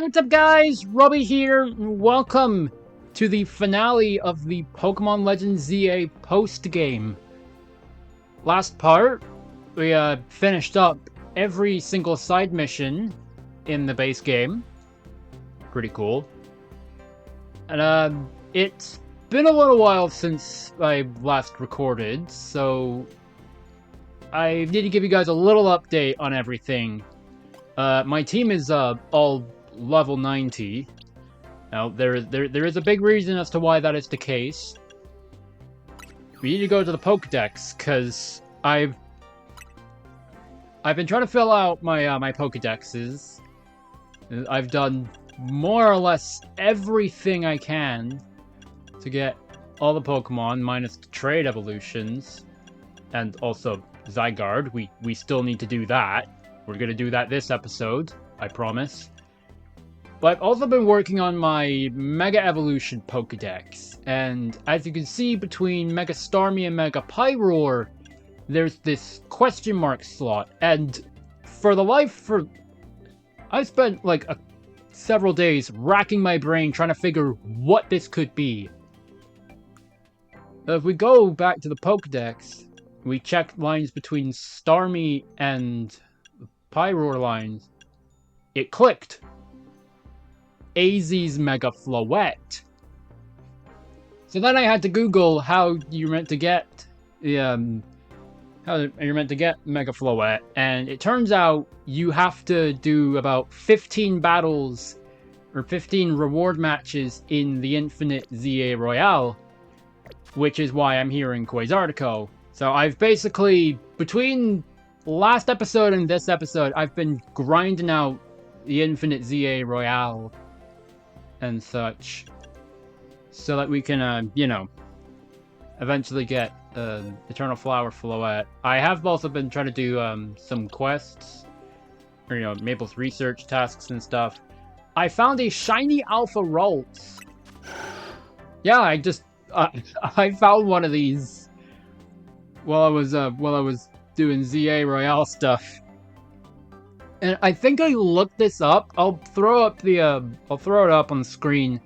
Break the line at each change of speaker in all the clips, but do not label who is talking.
What's up, guys? Robbie here. Welcome to the finale of the Pokemon Legends ZA post-game. Last part, we finished up every single side mission in the base game. Pretty cool. And it's been a little while since I last recorded, so I need to give you guys a little update on everything. My team is all level 90. Now, there is a big reason as to why that is the case. We need to go to the Pokédex, because I've been trying to fill out my my Pokédexes. I've done more or less everything I can to get all the Pokemon, minus the trade evolutions, and also Zygarde. We still need to do that. We're gonna do that this episode, I promise. But I've also been working on my Mega Evolution Pokédex, and as you can see between Mega Starmie and Mega Pyroar, there's this question mark slot, and I spent like several days racking my brain trying to figure what this could be. If we go back to the Pokédex, we check lines between Starmie and Pyroar lines, it clicked. AZ's Mega Floette. So then I had to Google how you're meant to get Mega Floette, and it turns out you have to do about 15 battles or 15 reward matches in the Infinite ZA Royale, which is why I'm here in Quasartico. So I've basically, between last episode and this episode, I've been grinding out the Infinite ZA Royale and such, so that we can, you know, eventually get Eternal Flower Floette. I have also been trying to do some quests, or, you know, Maple's research tasks and stuff. I found a shiny Alpha Rolls. Yeah, I found one of these while I was doing ZA Royale stuff. And I think I looked this up. I'll throw it up on the screen.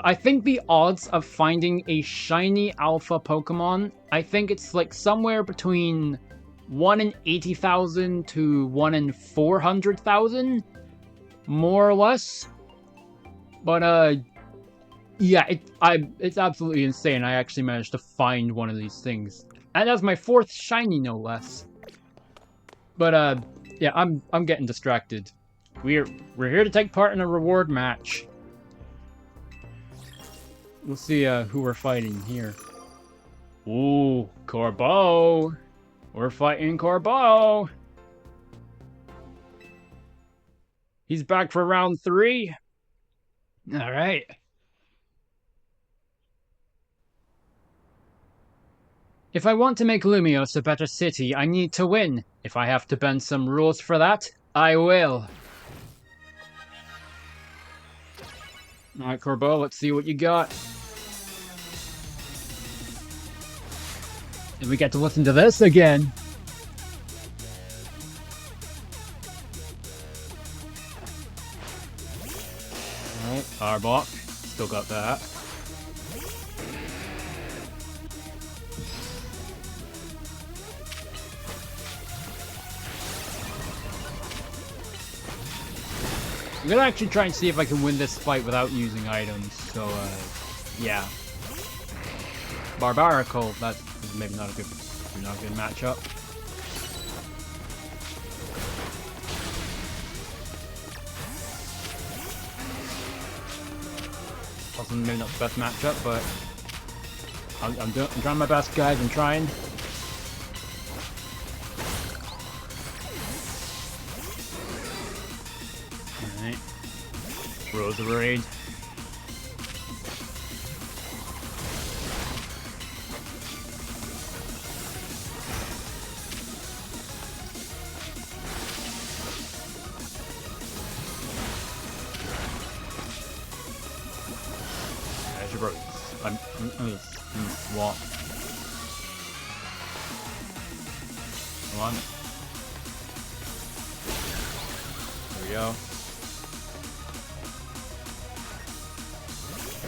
I think the odds of finding a shiny alpha Pokemon, I think it's like somewhere between 1 in 80,000 to 1 in 400,000, more or less. But yeah, it's absolutely insane. I actually managed to find one of these things, and that's my 4th shiny, no less. But yeah, I'm getting distracted. We're here to take part in a reward match. We'll see who we're fighting here. Ooh, Corbeau! We're fighting Corbeau! He's back for round 3. Alright. If I want to make Lumios a better city, I need to win. If I have to bend some rules for that, I will. Alright, Corbeau, let's see what you got. And we get to listen to this again. Alright, Arbok. Still got that. I'm gonna actually try and see if I can win this fight without using items, so, yeah. Barbarical, that's maybe not a good matchup. Also, maybe not the best matchup, but I'm trying my best, guys. I'm trying. Alright. Roserade. I'm gonna swap. Come on. There we go.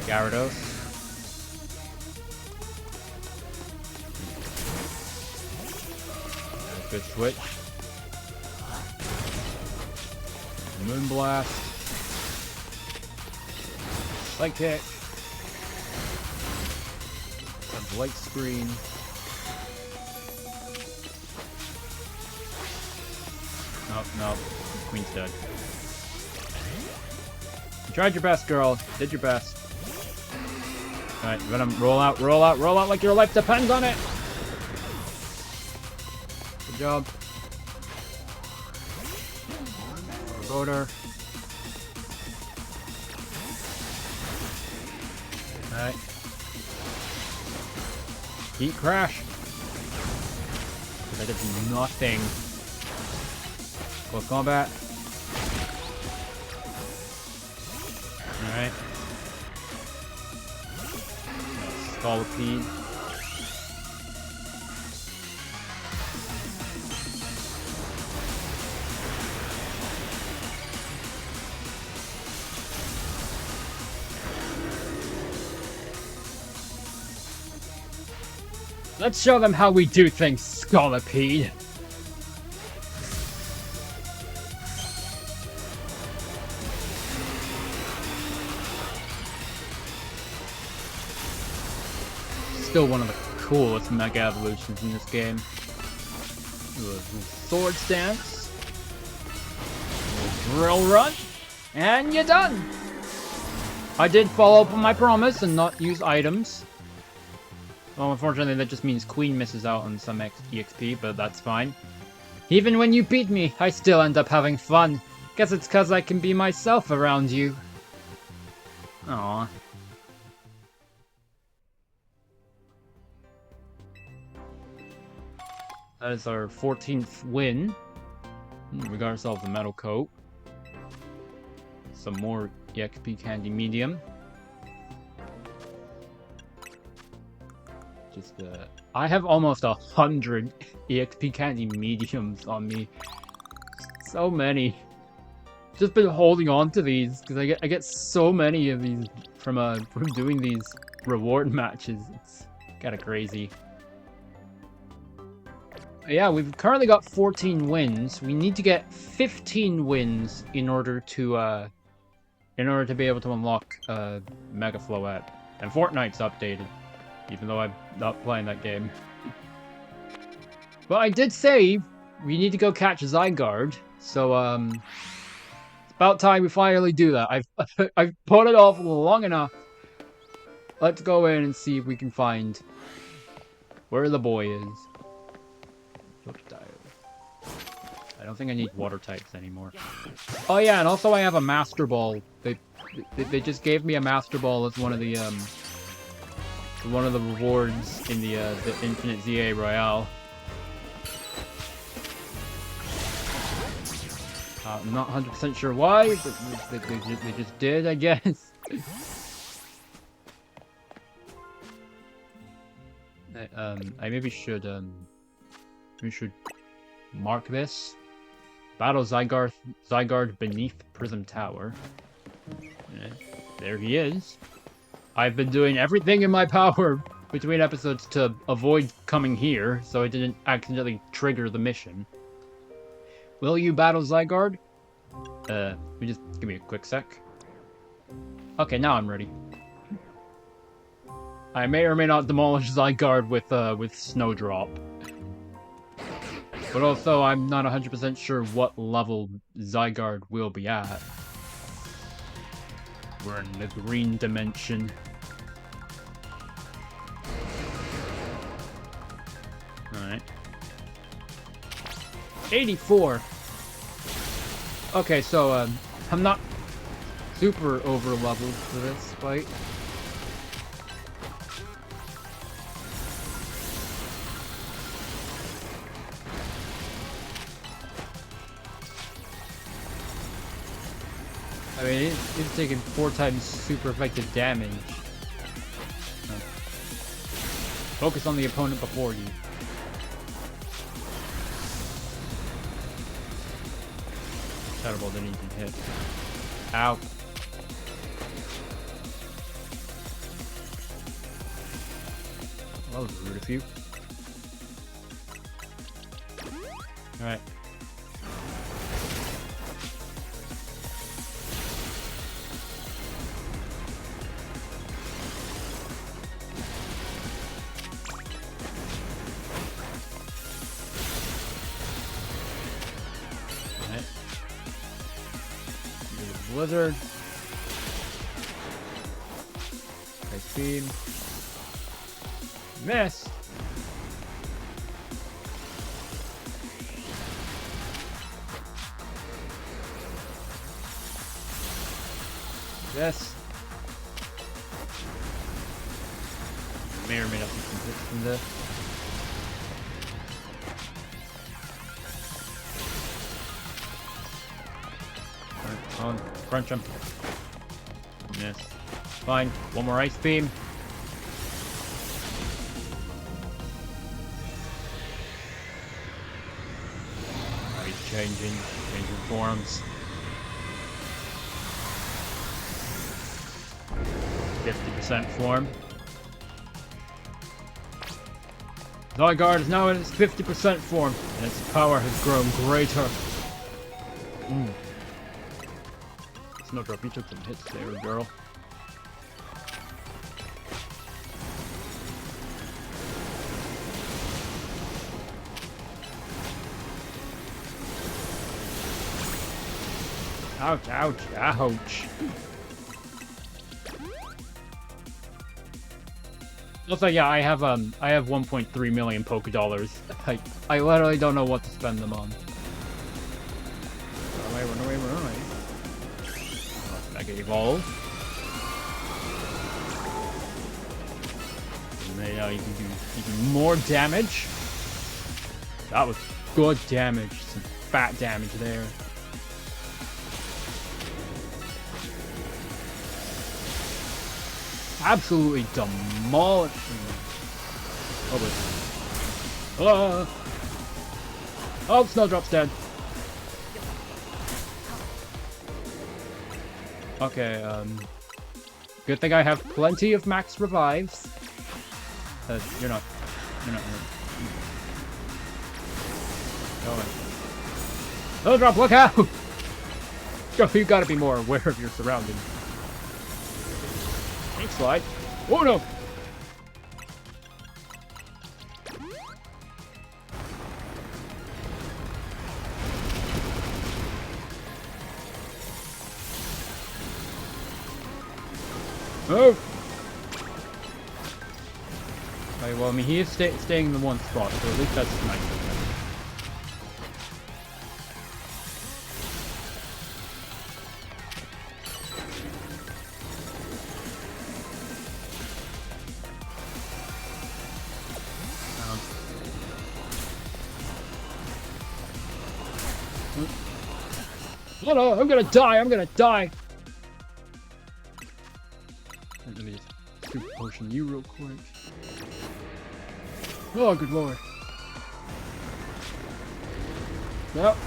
Gyarados. Good switch. Moonblast. Light kick. Light screen. Nope, nope. Queen's dead. You tried your best, girl. Did your best. Alright, Venom, roll out like your life depends on it! Good job. Rotor. Alright. Heat crash. That does nothing. Close combat. Alright. Scolipede. Let's show them how we do things, Scolipede. Still one of the coolest Mega Evolutions in this game. Sword Stance. Drill Run. And you're done! I did follow up on my promise and not use items. Well, unfortunately, that just means Queen misses out on some EXP, but that's fine. Even when you beat me, I still end up having fun. Guess it's cause I can be myself around you. Aww. That is our 14th win. We got ourselves a metal coat. Some more EXP candy medium. I have almost 100 EXP candy mediums on me. So many. Just been holding on to these because I get so many of these from doing these reward matches. It's kind of crazy. But yeah, we've currently got 14 wins. We need to get 15 wins in order to be able to unlock Mega Floette. And Fortnite's updated. Even though I'm not playing that game. But I did say we need to go catch Zygarde, so it's about time we finally do that. I've put it off long enough. Let's go in and see if we can find where the boy is. I don't think I need water types anymore. Oh yeah, and also I have a Master Ball. They just gave me a Master Ball as one of the rewards in the Infinite ZA Royale. I'm not 100% sure why, but they just did, I guess. I maybe should mark this. Battle Zygarde beneath Prism Tower. There he is. I've been doing everything in my power between episodes to avoid coming here, so I didn't accidentally trigger the mission. Will you battle Zygarde? Just give me a quick sec. Okay, now I'm ready. I may or may not demolish Zygarde with Snowdrop. But also, I'm not 100% sure what level Zygarde will be at. We're in the green dimension. Alright. 84! Okay, so, I'm not super over-leveled for this fight. I mean, it's taking 4 times super effective damage. Focus on the opponent before you. Shadow Ball didn't even hit. Ow. That was rude of you. Alright. Alright. Blizzard. Ice beam. Miss. Yes. May or may not be some hits from this. On, crunch him. Miss. Fine. One more ice beam. Oh, he's changing forms. 50% form. Zygarde is now in its 50% form, and its power has grown greater. Snowdrop, you took some hits there, girl. Ouch, ouch, ouch. Also, yeah, I have 1.3 million Pokédollars. I literally don't know what to spend them on. Run away, run away, run away. Mega Evolve. And now you can do even more damage. That was good damage. Some fat damage there. Absolutely demolishing. Oh, oh, Snowdrop's dead. Okay, good thing I have plenty of max revives. You're not Snowdrop, look out! You gotta be more aware of your surroundings. Ink slide. Oh no! Oh! Right, well, I mean, he is staying in the one spot, so at least that's nice. Oh no, I'm gonna die, I'm gonna die! Let me just super potion you real quick. Oh, good lord. Nope.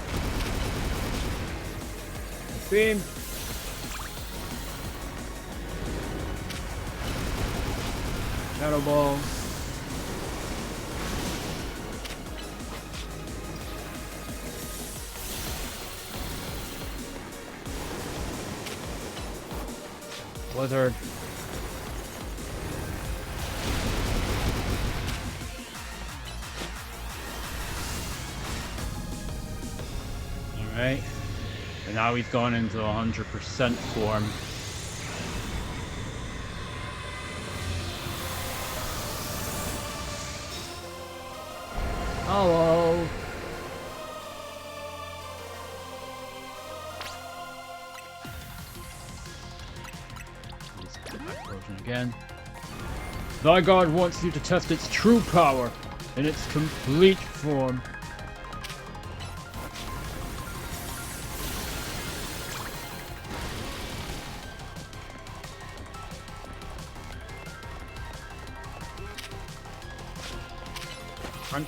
Beam. Shadow Ball. Blizzard. Alright. And now he's gone into 100% form. Hello. Again. Zygarde wants you to test its true power in its complete form. Crunch.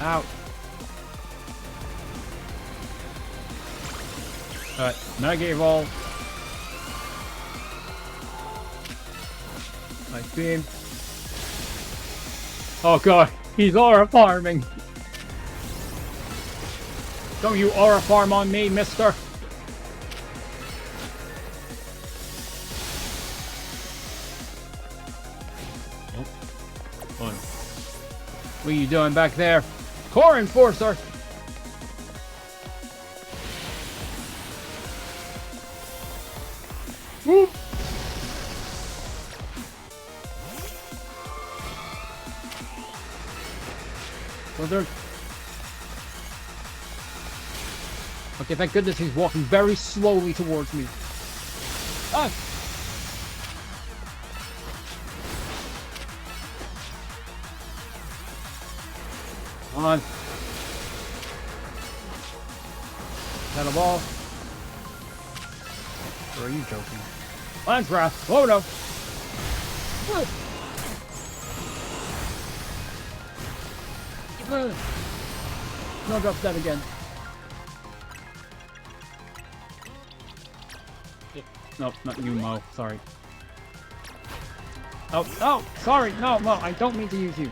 Ow. Alright, Mega Evolve. Nice beam. Oh god, he's aura farming. Don't you aura farm on me, mister. Nope. Fun. What are you doing back there? Core Enforcer! Whoop! Wizard. Okay, thank goodness he's walking very slowly towards me. Ah! Come on. Got a ball. Or are you joking? Lance Wrath. Oh no. No, drop that again. No, not you, Mo. Sorry. Oh, oh, sorry. No, Mo, I don't mean to use you.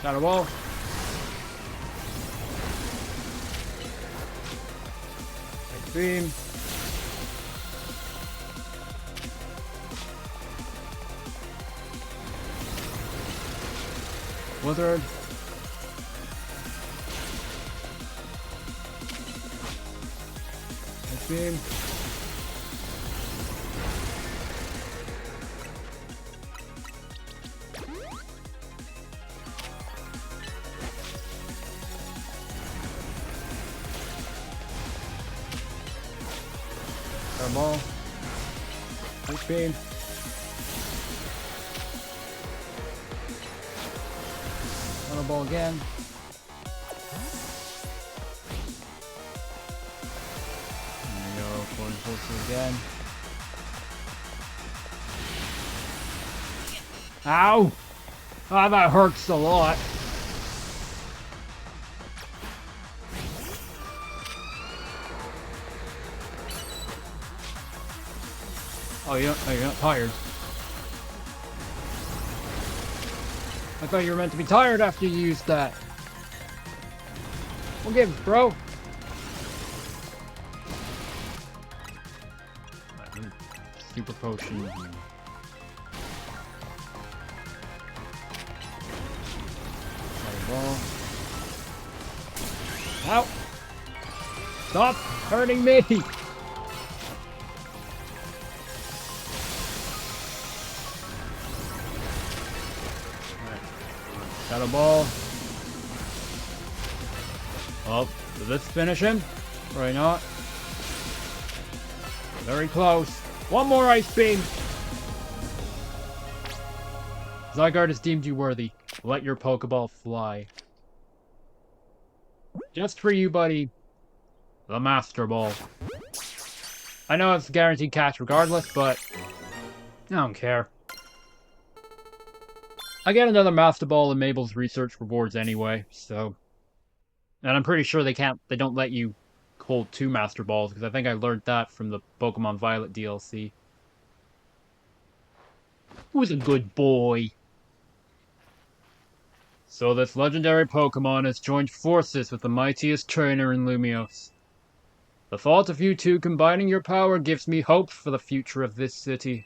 Got a wall. Nice beam. Wizard. Nice beam. Ball. Nice beam. Another ball again. There we go. Going closer again. Ow! Ah, that hurts a lot. Oh, you're not tired. I thought you were meant to be tired after you used that. What gives, bro? Super potion. Ball. Ow! Stop hurting me! Got a ball. Oh, did this finish him? Probably not. Very close. One more ice beam. Zygarde has deemed you worthy. Let your Pokeball fly. Just for you, buddy. The Master Ball. I know it's a guaranteed catch regardless, but I don't care. I get another Master Ball in Mabel's research rewards anyway, so... And I'm pretty sure they don't let you hold 2 Master Balls, because I think I learned that from the Pokemon Violet DLC. Who's a good boy? So this legendary Pokemon has joined forces with the mightiest trainer in Lumiose. The thought of you two combining your power gives me hope for the future of this city.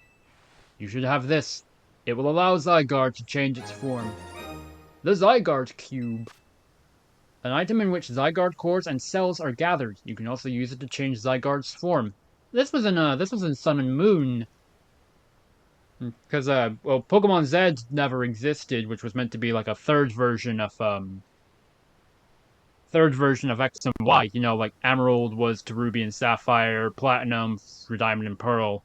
You should have this. It will allow Zygarde to change its form. The Zygarde Cube. An item in which Zygarde cores and cells are gathered. You can also use it to change Zygarde's form. This was in Sun and Moon. Because, well, Pokemon Z never existed, which was meant to be like a third version of X and Y. You know, like Emerald was to Ruby and Sapphire, Platinum for Diamond and Pearl.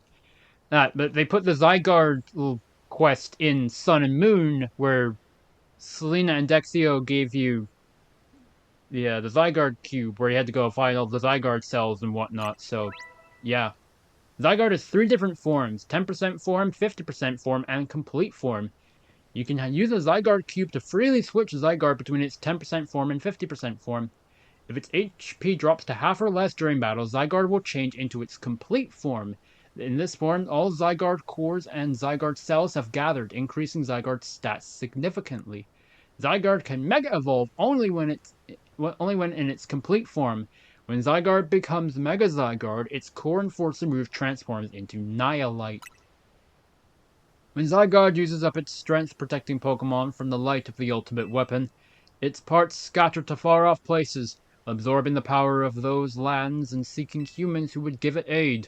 But they put the Zygarde quest in Sun and Moon, where Selena and Dexio gave you the Zygarde Cube, where you had to go find all the Zygarde cells and whatnot. So, yeah. Zygarde has 3 different forms: 10% form, 50% form, and complete form. You can use a Zygarde cube to freely switch Zygarde between its 10% form and 50% form. If its HP drops to half or less during battle, Zygarde will change into its complete form. In this form, all Zygarde cores and Zygarde cells have gathered, increasing Zygarde's stats significantly. Zygarde can Mega Evolve only when in its complete form. When Zygarde becomes Mega Zygarde, its core and Force move transforms into Nihilite. When Zygarde uses up its strength protecting Pokémon from the light of the ultimate weapon, its parts scatter to far-off places, absorbing the power of those lands and seeking humans who would give it aid.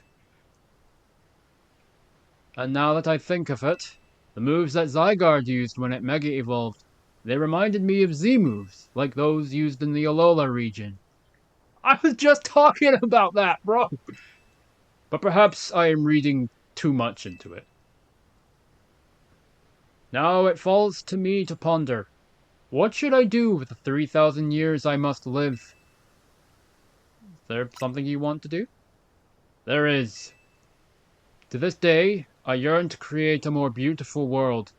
And now that I think of it, the moves that Zygarde used when it Mega Evolved, they reminded me of Z-moves, like those used in the Alola region. I was just talking about that, bro! But perhaps I am reading too much into it. Now it falls to me to ponder. What should I do with the 3,000 years I must live? Is there something you want to do? There is. To this day, I yearn to create a more beautiful world,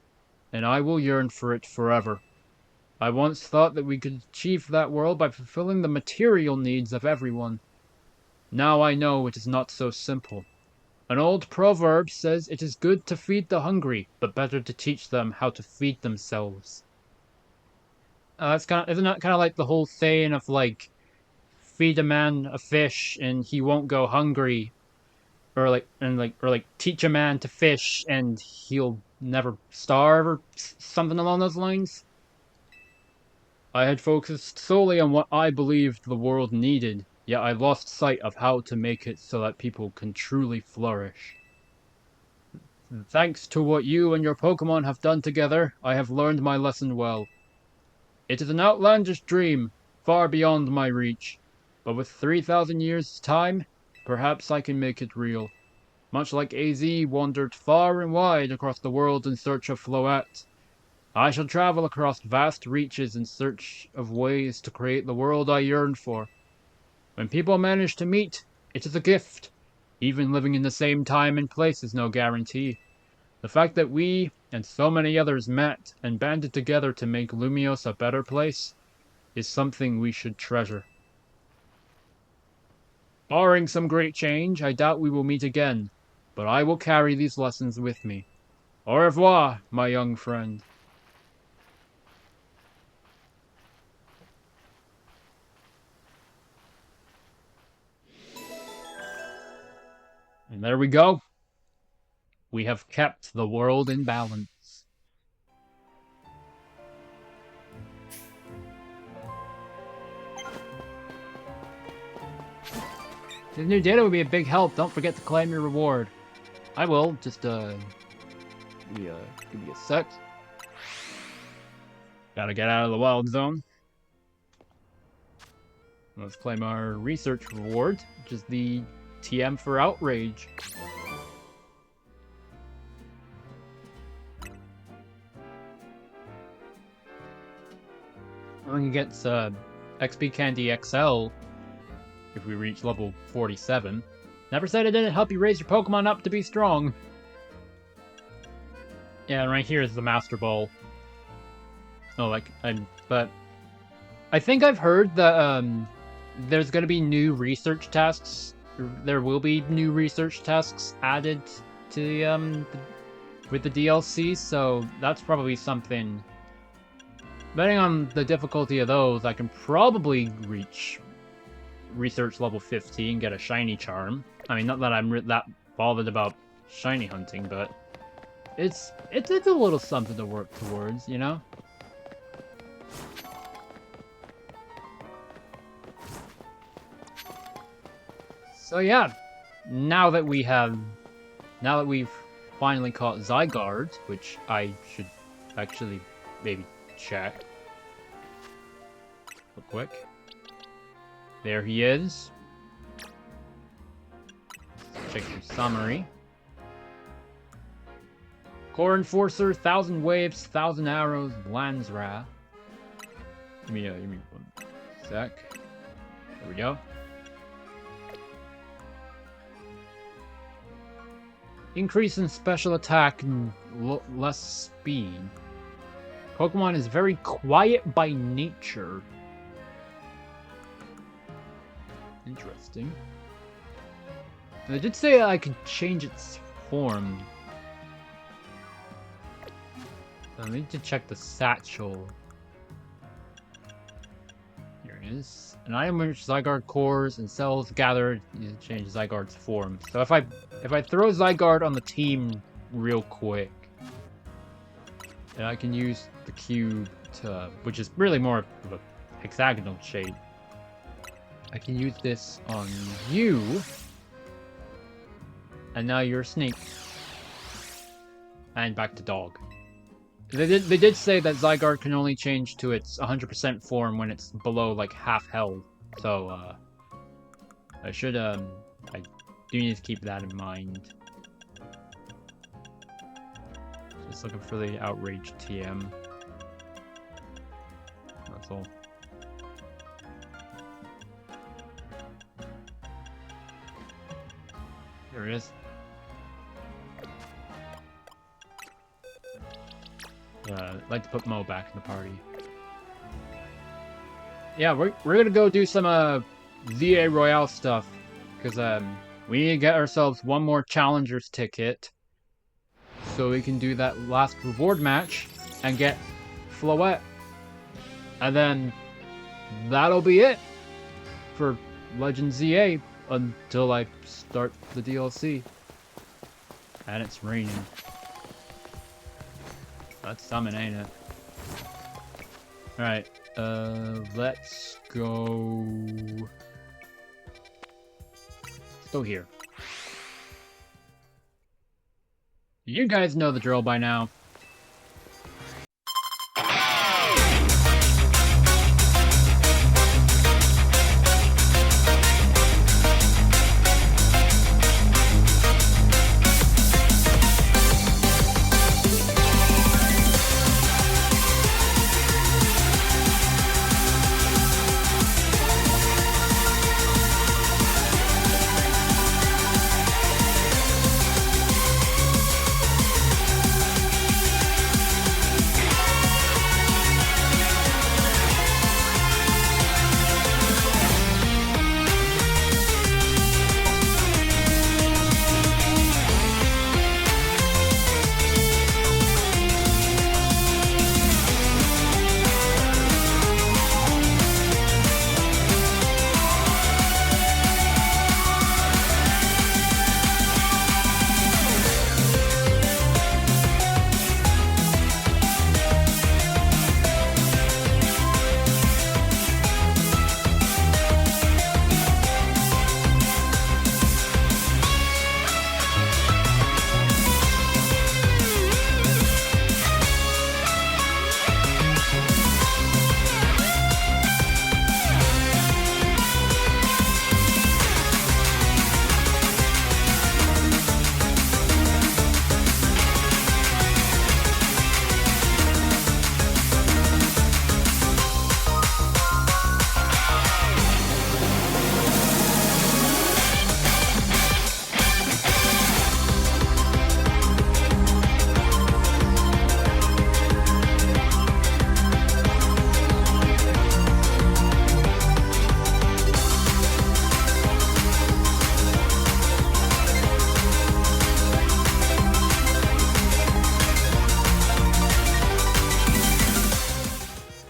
and I will yearn for it forever. I once thought that we could achieve that world by fulfilling the material needs of everyone. Now I know it is not so simple. An old proverb says it is good to feed the hungry, but better to teach them how to feed themselves. Isn't that kind of like the whole saying of like, feed a man a fish and he won't go hungry, or teach a man to fish and he'll never starve, or something along those lines? I had focused solely on what I believed the world needed, yet I lost sight of how to make it so that people can truly flourish. Thanks to what you and your Pokémon have done together, I have learned my lesson well. It is an outlandish dream, far beyond my reach, but with 3,000 years' time, perhaps I can make it real. Much like AZ wandered far and wide across the world in search of Floette, I shall travel across vast reaches in search of ways to create the world I yearn for. When people manage to meet, it is a gift. Even living in the same time and place is no guarantee. The fact that we, and so many others, met and banded together to make Lumios a better place is something we should treasure. Barring some great change, I doubt we will meet again, but I will carry these lessons with me. Au revoir, my young friend. And there we go. We have kept the world in balance. The new data would be a big help. Don't forget to claim your reward. I will. Just give me a sec. Gotta get out of the wild zone. Let's claim our research reward, which is the TM for Outrage. We can get XP Candy XL if we reach level 47. Never said it didn't help you raise your Pokemon up to be strong. Yeah, right here is the Master Ball. Oh, but I think I've heard that there's gonna be new research tasks. There will be new research tasks added to the with the DLC, so that's probably something. Depending on the difficulty of those, I can probably reach research level 50 and get a shiny charm. I mean, not that I'm that bothered about shiny hunting, but it's a little something to work towards, you know? So yeah, now that we've finally caught Zygarde, which I should actually maybe check real quick. There he is. Let's check your summary. Core Enforcer, 1,000 Waves, 1,000 Arrows, Landsra. Give me 1 sec. There we go. Increase in special attack and less speed. Pokemon is very quiet by nature. Interesting. They did say I could change its form. I need to check the satchel. Here it is. An item which Zygarde cores and cells gathered to change Zygarde's form. So if I throw Zygarde on the team real quick, and I can use the cube to, which is really more of a hexagonal shape. I can use this on you, and now you're a snake. And back to dog. They did say that Zygarde can only change to its 100% form when it's below like half health. So I should I do need to keep that in mind. Just looking for the outrage TM. That's all. There it is. I'd like to put Mo back in the party. Yeah, we're gonna go do some ZA Royale stuff, because we need to get ourselves one more Challengers ticket, so we can do that last reward match and get Floette, and then that'll be it for Legend ZA until I start the DLC. And it's raining. That's summon, ain't it? Alright, let's go... Let's go here. You guys know the drill by now.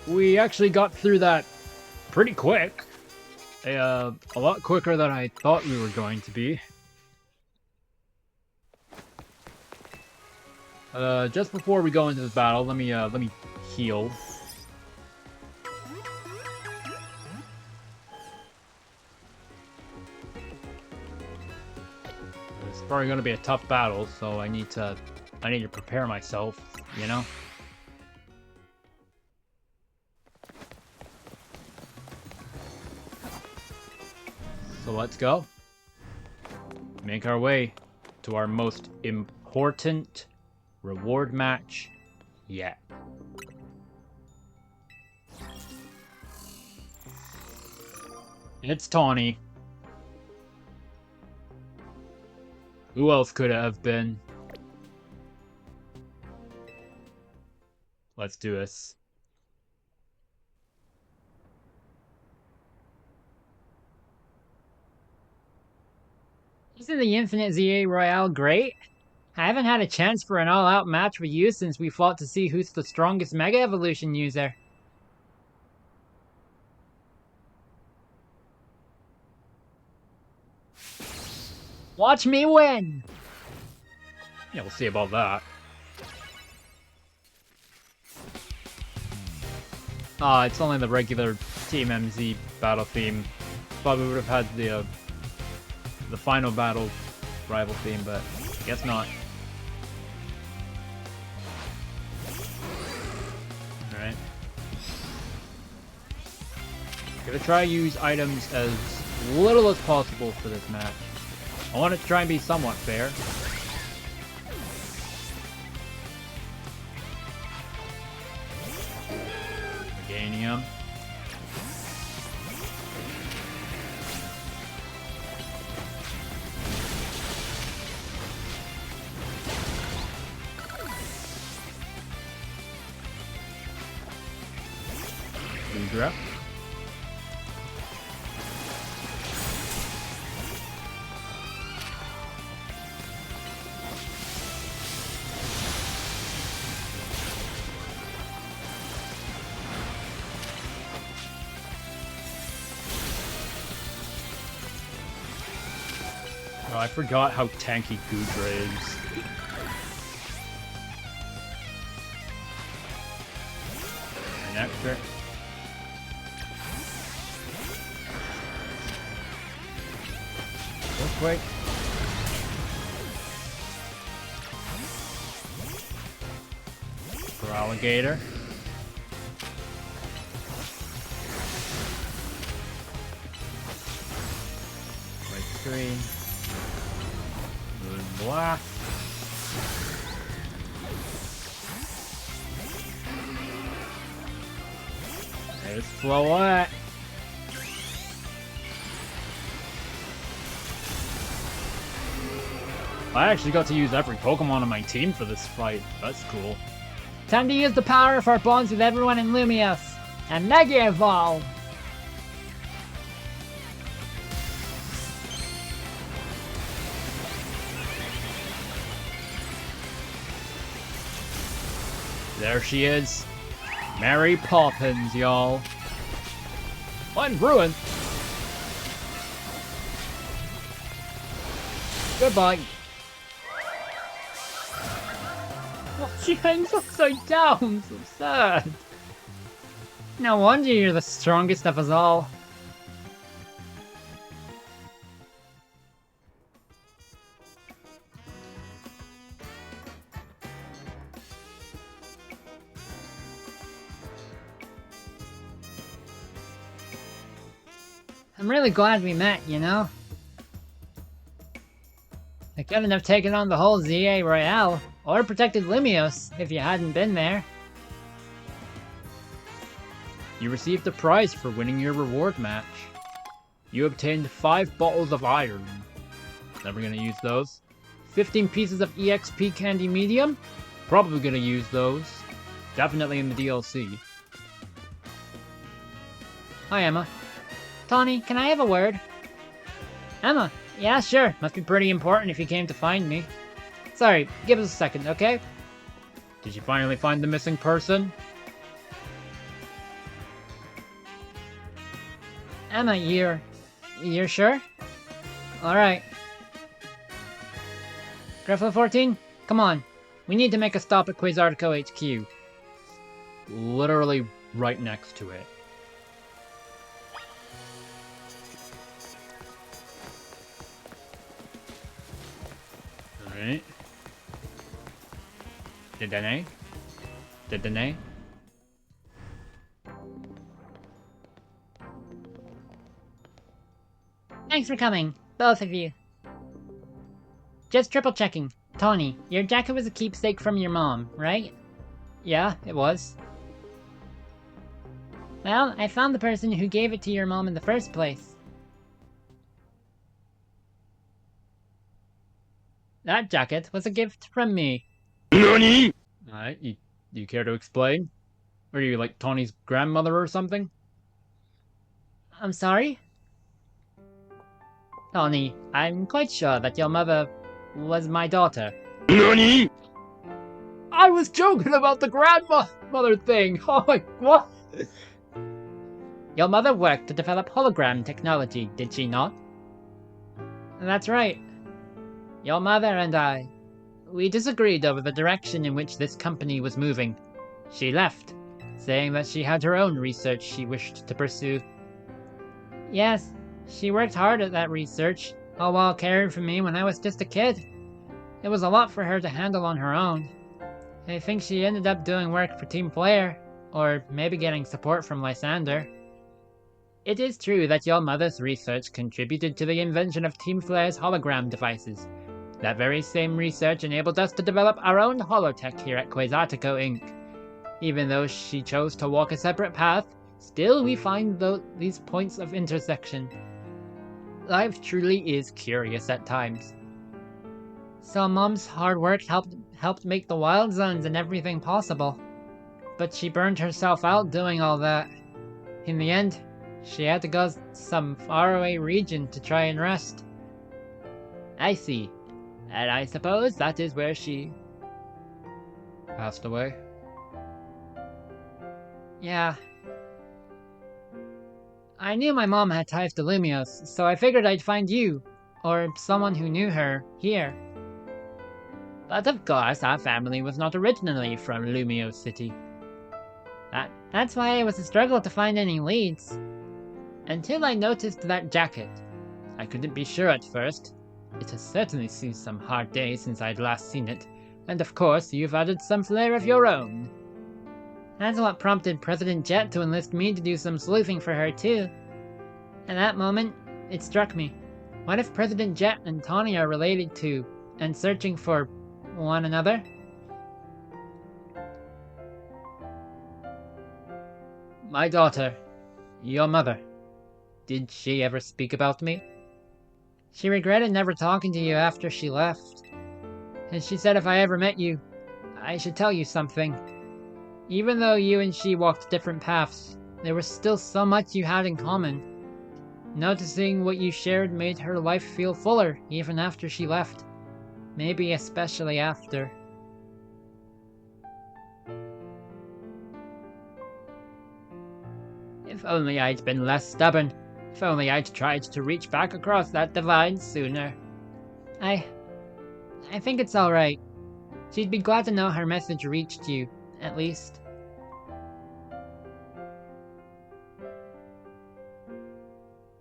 We actually got through that pretty quick. A lot quicker than I thought we were going to be. Just before we go into this battle, let me heal. It's probably going to be a tough battle, so I need to prepare myself, you know? So let's go. Make our way to our most important reward match yet. It's Tawny. Who else could it have been? Let's do this.
Isn't the Infinite ZA Royale great? I haven't had a chance for an all-out match with you since we fought to see who's the strongest Mega Evolution user. Watch me win!
Yeah, we'll see about that. It's only the regular Team MZ battle theme. Thought we would have had the final battle rival theme, but I guess not. Alright. Gonna try to use items as little as possible for this match. I want it to try and be somewhat fair. Meganium. Grab. Oh, I forgot how tanky Goodra is. Nectar. Real quick. For alligator. Like 3. Moon Blast. There's Floette. I actually got to use every Pokemon on my team for this fight. That's cool.
Time to use the power of our bonds with everyone in Lumios. And Mega Evolve!
There she is. Mary Poppins, y'all. One ruin. Goodbye.
Oh, she hangs upside down. So sad. No wonder you're the strongest of us all. I'm really glad we met, you know? I couldn't have taken on the whole ZA Royale, or protected Lumios, if you hadn't been there.
You received a prize for winning your reward match. You obtained 5 bottles of iron. Never gonna use those. 15 pieces of EXP Candy Medium. Probably gonna use those. Definitely in the DLC.
Hi, Emma. Tawny, can I have a word? Emma, yeah, sure. Must be pretty important if you came to find me. Sorry, give us a second, okay?
Did you finally find the missing person?
Emma, you're sure? Alright. Gruffalo 14, come on. We need to make a stop at Quasartico HQ.
Literally right next to it. Alright. Did
Thanks for coming, both of you. Just triple checking. Tawny, your jacket was a keepsake from your mom, right? Yeah, it was. Well, I found the person who gave it to your mom in the first place. That jacket was a gift from me.
NANI?!
Alright, you care to explain? Are you like Tawny's grandmother or something?
I'm sorry? Tawny, I'm quite sure that your mother was my daughter.
NANI?!
I was joking about the grandmother thing! Oh my, what?
Your mother worked to develop hologram technology, did she not? That's right. Your mother and I, we disagreed over the direction in which this company was moving. She left, saying that she had her own research she wished to pursue. Yes, she worked hard at that research, all while caring for me when I was just a kid. It was a lot for her to handle on her own. I think she ended up doing work for Team Flare, or maybe getting support from Lysander. It is true that your mother's research contributed to the invention of Team Flare's hologram devices. That very same research enabled us to develop our own holotech here at Quasartico Inc. Even though she chose to walk a separate path, still we find these points of intersection. Life truly is curious at times. So Mom's hard work helped make the wild zones and everything possible. But she burned herself out doing all that. In the end, she had to go some faraway region to try and rest. I see. And I suppose that is where she
Passed away?
Yeah. I knew my mom had ties to Lumios, so I figured I'd find you, or someone who knew her, here. But of course, our family was not originally from Lumios City. That's why it was a struggle to find any leads. Until I noticed that jacket. I couldn't be sure at first. It has certainly seen some hard days since I'd last seen it, and of course you've added some flair of your own. That's what prompted President Jet to enlist me to do some sleuthing for her too. At that moment, it struck me. What if President Jet and Tawny are related to, and searching for, one another?
My daughter, your mother, did she ever speak about me?
She regretted never talking to you after she left. And she said if I ever met you, I should tell you something. Even though you and she walked different paths, there was still so much you had in common. Noticing what you shared made her life feel fuller even after she left. Maybe especially after. If only I'd been less stubborn. If only I'd tried to reach back across that divide sooner. I think it's alright. She'd be glad to know her message reached you, at least.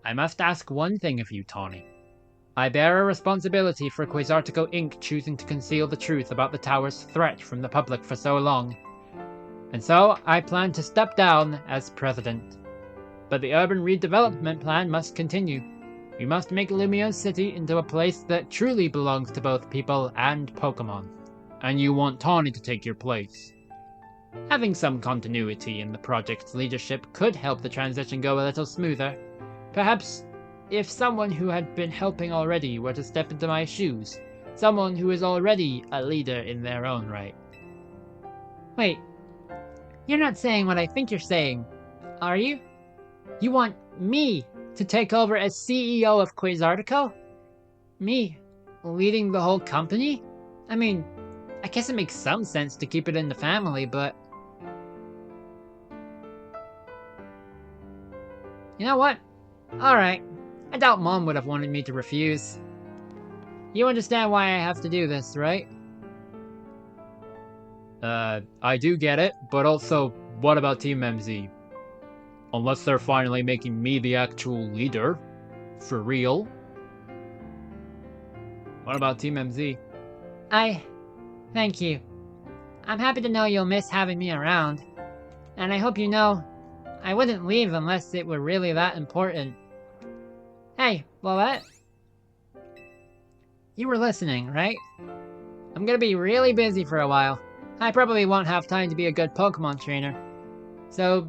I must ask one thing of you, Tawny. I bear a responsibility for Quasartico Inc. choosing to conceal the truth about the tower's threat from the public for so long. And so, I plan to step down as president. But the urban redevelopment plan must continue. We must make Lumio City into a place that truly belongs to both people and Pokémon. And you want Tawny to take your place. Having some continuity in the project's leadership could help the transition go a little smoother. Perhaps if someone who had been helping already were to step into my shoes. Someone who is already a leader in their own right.
Wait, you're not saying what I think you're saying, are you? You want me to take over as CEO of Quasartico? Me, leading the whole company? I mean, I guess it makes some sense to keep it in the family, but... You know what? Alright. I doubt Mom would have wanted me to refuse. You understand why I have to do this, right?
I do get it, but also, what about Team MZ? Unless they're finally making me the actual leader. For real. What about Team MZ?
Thank you. I'm happy to know you'll miss having me around. And I hope you know, I wouldn't leave unless it were really that important. Hey, Lolette. You were listening, right? I'm gonna be really busy for a while. I probably won't have time to be a good Pokemon trainer. So,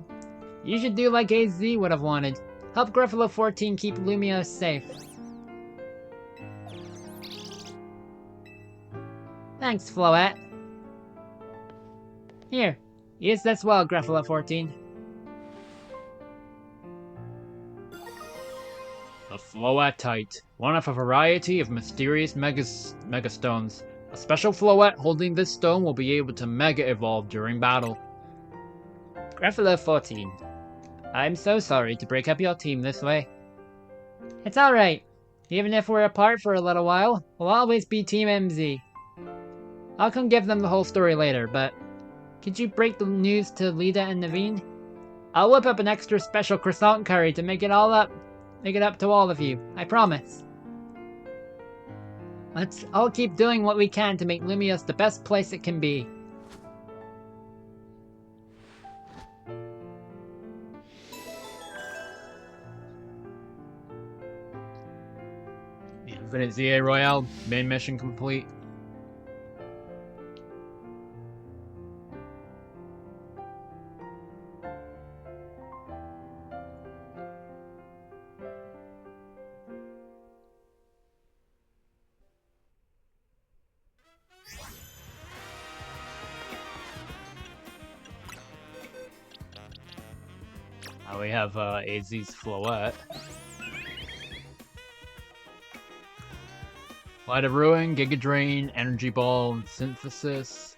you should do like AZ would have wanted. Help Gruffalo 14 keep Lumio safe. Thanks, Floette. Here, use this well, Gruffalo 14.
The Floettite, one of a variety of mysterious megastones. A special Floette holding this stone will be able to mega evolve during battle.
Gruffalo 14. I'm so sorry to break up your team this way. It's alright. Even if we're apart for a little while, we'll always be Team MZ. I'll come give them the whole story later, but could you break the news to Lita and Naveen? I'll whip up an extra special croissant curry to make it up to all of you. I promise. Let's all keep doing what we can to make Lumios the best place it can be.
Infinite ZA Royale, main mission complete. Now we have AZ's Floette. Light of Ruin, Giga Drain, Energy Ball, Synthesis.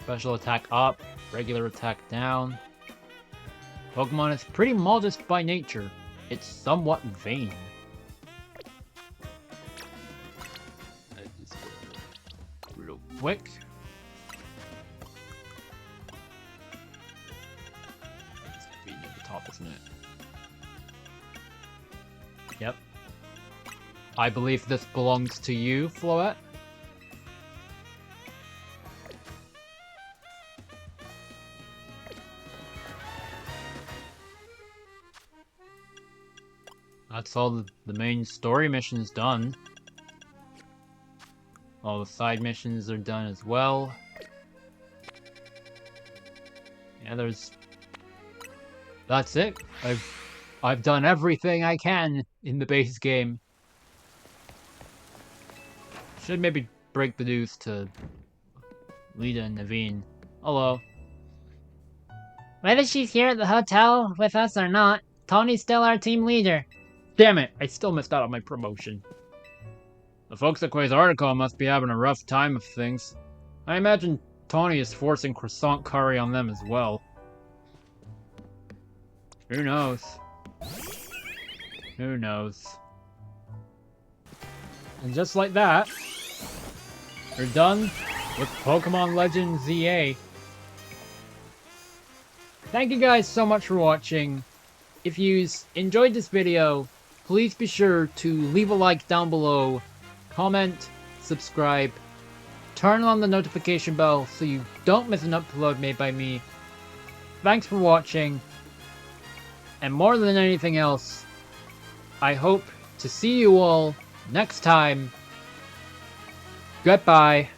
Special attack up, regular attack down. Pokemon is pretty modest by nature. It's somewhat vain. Real quick. It's being at the top, isn't it? Yep. I believe this belongs to you, Floette. That's all the main story missions done. All the side missions are done as well. Yeah, that's it. I've done everything I can in the base game. Should maybe break the news to Lita and Naveen. Hello.
Whether she's here at the hotel with us or not, Tony's still our team leader.
Damn it, I still missed out on my promotion. The folks at Quasartico must be having a rough time of things. I imagine Tony is forcing croissant curry on them as well. Who knows? Who knows? And just like that, we're done with Pokemon Legends ZA. Thank you guys so much for watching. If you enjoyed this video, please be sure to leave a like down below, comment, subscribe, turn on the notification bell so you don't miss an upload made by me. Thanks for watching, and more than anything else, I hope to see you all next time. Goodbye.